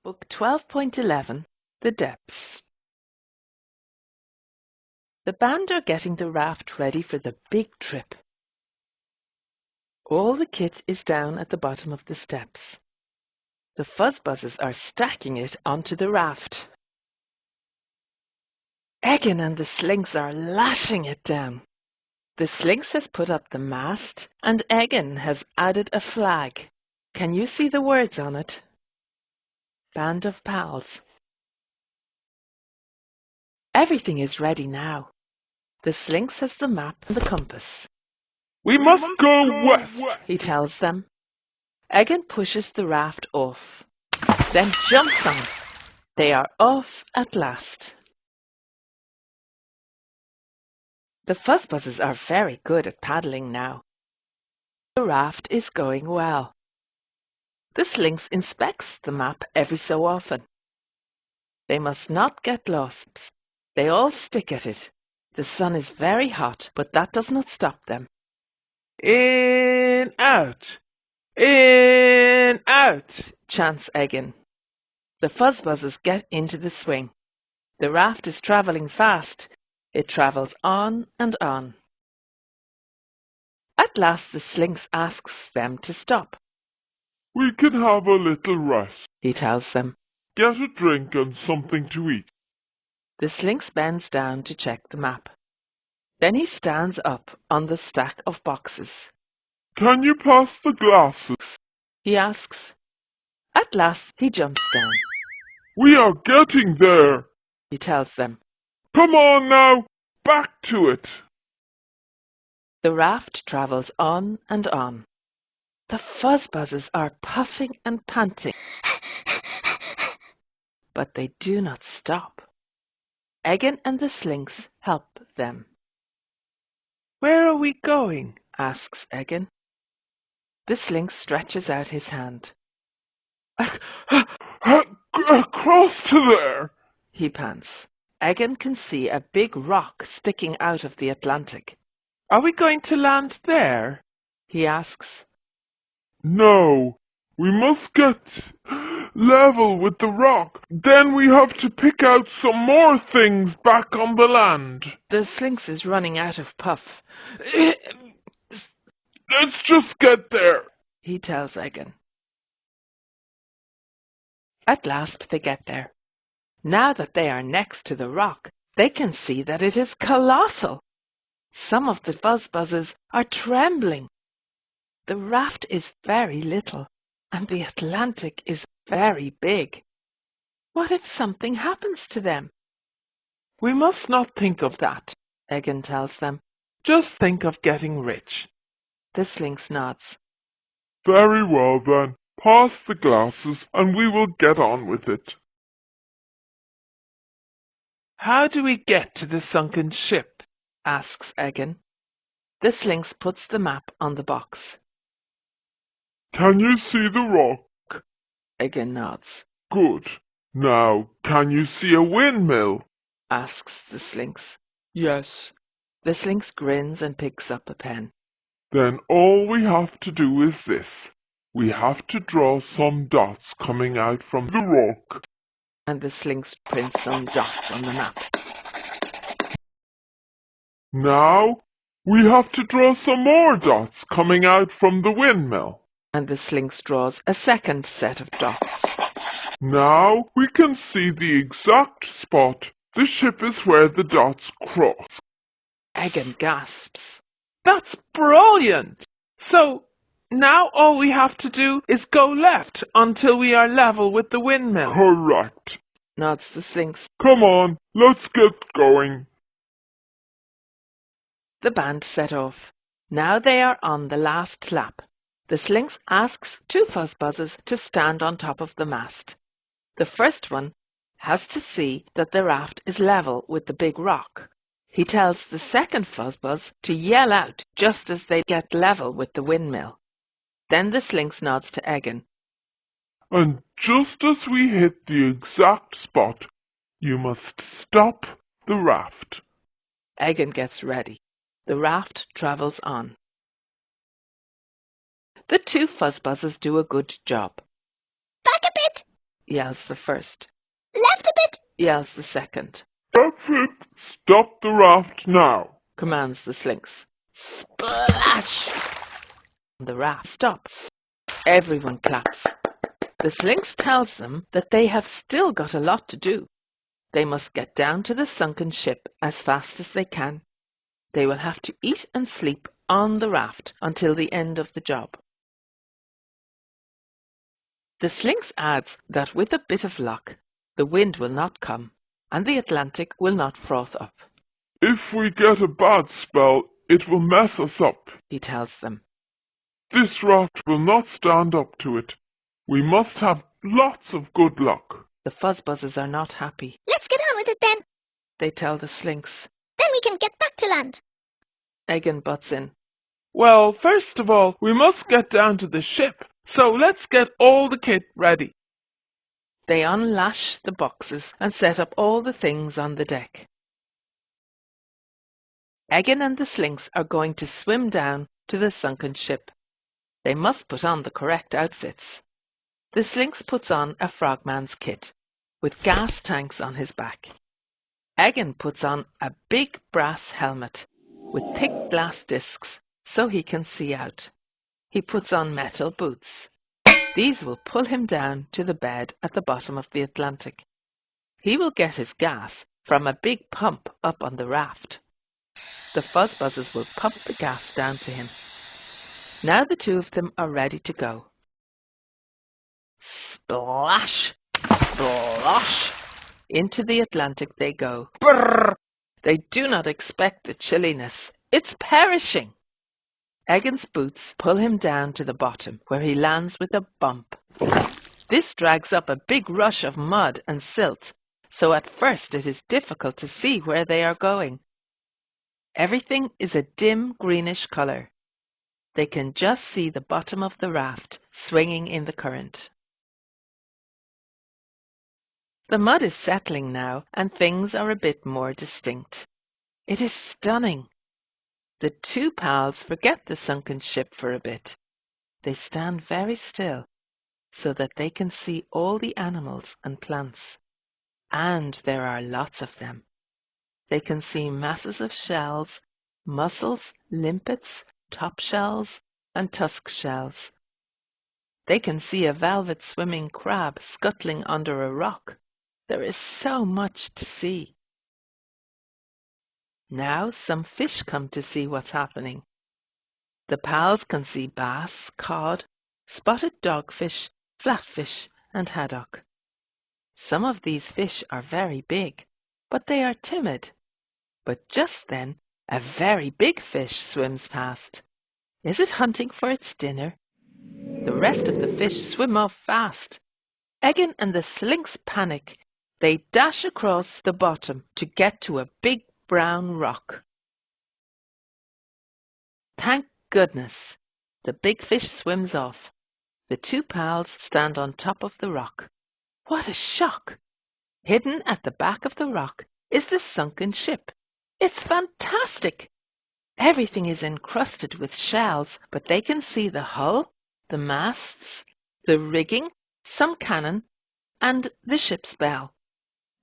Book 12.11, The Depths. The band are getting the raft ready for the big trip. All the kit is down at the bottom of the steps. The fuzzbuzzers are stacking it onto the raft. Egan and the Slinks are lashing it down. The Slinks has put up the mast and Egan has added a flag. Can you see the words on it? Band of Pals. Everything is ready now. The Slinks has the map and the compass. We must go west, He tells them. Egan pushes the raft off, then jumps on. They are off at last. The fuzzbuzzers are very good at paddling now. The raft is going well. The Slinks inspects the map every so often. They must not get lost. They all stick at it. The sun is very hot, but that does not stop them. in, out, Chants Egan. The fuzzbuzzers get into the swing. The raft is travelling fast. It travels on and on. At last the Slinks asks them to stop. We can have a little rest, He tells them. get a drink and something to eat. The Slinks bends down to check the map. Then he stands up on the stack of boxes. Can you pass the glasses? He asks. At last he jumps down. We are getting there. He tells them. Come on now, back to it. The raft travels on and on. The fuzzbuzzers are puffing and panting, but they do not stop. Egan and the Slinks help them. Where are we going? Asks Egan. The Slink stretches out his hand. Across to there. He pants. Egan can see a big rock sticking out of the Atlantic. Are we going to land there? He asks. No, we must get level with the rock. Then we have to pick out some more things back on the land. The Slinks is running out of puff. Let's just get there. He tells Egan. At last they get there. Now that they are next to the rock, they can see that it is colossal. Some of the fuzzbuzzers are trembling. The raft is very little, and the Atlantic is very big. What if something happens to them? We must not think of that, Egan tells them. Just think of getting rich. The Slinks nods. Very well then. Pass the glasses and we will get on with it. How do we get to the sunken ship? Asks Egan. The Slinks puts the map on the box. Can you see the rock? Egan nods. Good. Now, can you see a windmill? Asks the Slinks. Yes. The Slinks grins and picks up a pen. Then all we have to do is this. We have to draw some dots coming out from the rock. And the Slinks print some dots on the map. Now, we have to draw some more dots coming out from the windmill. And the Slinks draws a second set of dots. Now we can see the exact spot the ship is where the dots cross. Egan gasps. That's brilliant! So, now all we have to do is go left until we are level with the windmill. Correct. Nods the Slinks. Come on, let's get going. The band set off. Now they are on the last lap. The Slinks asks two fuzzbuzzers to stand on top of the mast. The first one has to see that the raft is level with the big rock. He tells the second fuzzbuzz to yell out just as they get level with the windmill. Then the Slinks nods to Egan. And just as we hit the exact spot, you must stop the raft. Egan gets ready. The raft travels on. The two fuzzbuzzers do a good job. Back a bit, yells the first. Left a bit, Yells the second. That's it. Stop the raft now. Commands the Slinks. Splash! The raft stops. Everyone claps. The Slinks tells them that they have still got a lot to do. They must get down to the sunken ship as fast as they can. They will have to eat and sleep on the raft until the end of the job. The Slinks adds that with a bit of luck, the wind will not come and the Atlantic will not froth up. If we get a bad spell, it will mess us up. He tells them. This raft will not stand up to it. We must have lots of good luck. The Fuzzbuzzers are not happy. let's get on with it then. They tell the Slinks. Then we can get back to land. Egan butts in. Well, first of all, we must get down to the ship, so let's get all the kit ready. They unlash the boxes and set up all the things on the deck. Egan and the Slinks are going to swim down to the sunken ship. They must put on the correct outfits. The Slinks puts on a frogman's kit, with gas tanks on his back. Egan puts on a big brass helmet, with thick glass discs, so he can see out. He puts on metal boots. These will pull him down to the bed at the bottom of the Atlantic. He will get his gas from a big pump up on the raft. The Fuzzbuzzers will pump the gas down to him. Now the two of them are ready to go. Splash! Splosh! Into the Atlantic they go. Brrr! They do not expect the chilliness. It's perishing! Egan's boots pull him down to the bottom, where he lands with a bump. This drags up a big rush of mud and silt, so at first it is difficult to see where they are going. Everything is a dim greenish colour. They can just see the bottom of the raft swinging in the current. The mud is settling now, and things are a bit more distinct. It is stunning. The two pals forget the sunken ship for a bit. They stand very still, so that they can see all the animals and plants. And there are lots of them. They can see masses of shells, mussels, limpets, top shells, and tusk shells. They can see a velvet swimming crab scuttling under a rock. There is so much to see. Now some fish come to see what's happening. The pals can see bass, cod, spotted dogfish, flatfish, and haddock. Some of these fish are very big, but they are timid. But just then a very big fish swims past. Is it hunting for its dinner? The rest of the fish swim off fast. Egan and the Slinks panic. They dash across the bottom to get to a big brown rock. Thank goodness! The big fish swims off. The two pals stand on top of the rock. What a shock! Hidden at the back of the rock is the sunken ship. It's fantastic! Everything is encrusted with shells, but they can see the hull, the masts, the rigging, some cannon, and the ship's bell.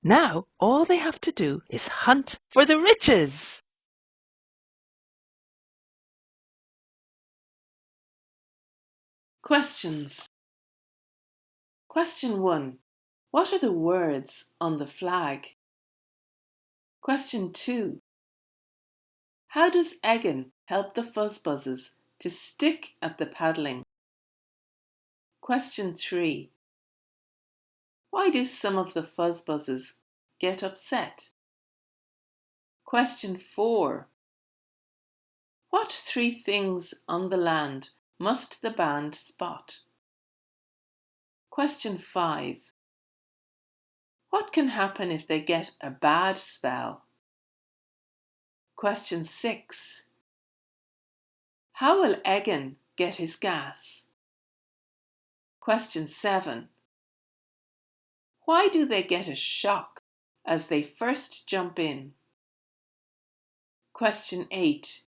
Now all they have to do is hunt for the riches. Questions. Question 1. What are the words on the flag? Question 2. How does Egan help the Fuzzbuzzers to stick at the paddling? Question 3. Why do some of the Fuzzbuzzers get upset? Question 4. What 3 things on the land must the band spot? Question 5. What can happen if they get a bad spell? Question 6. How will Egan get his gas? Question 7. Why do they get a shock as they first jump in? Question 8.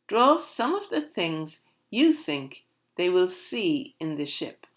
Draw some of the things you think they will see in the ship.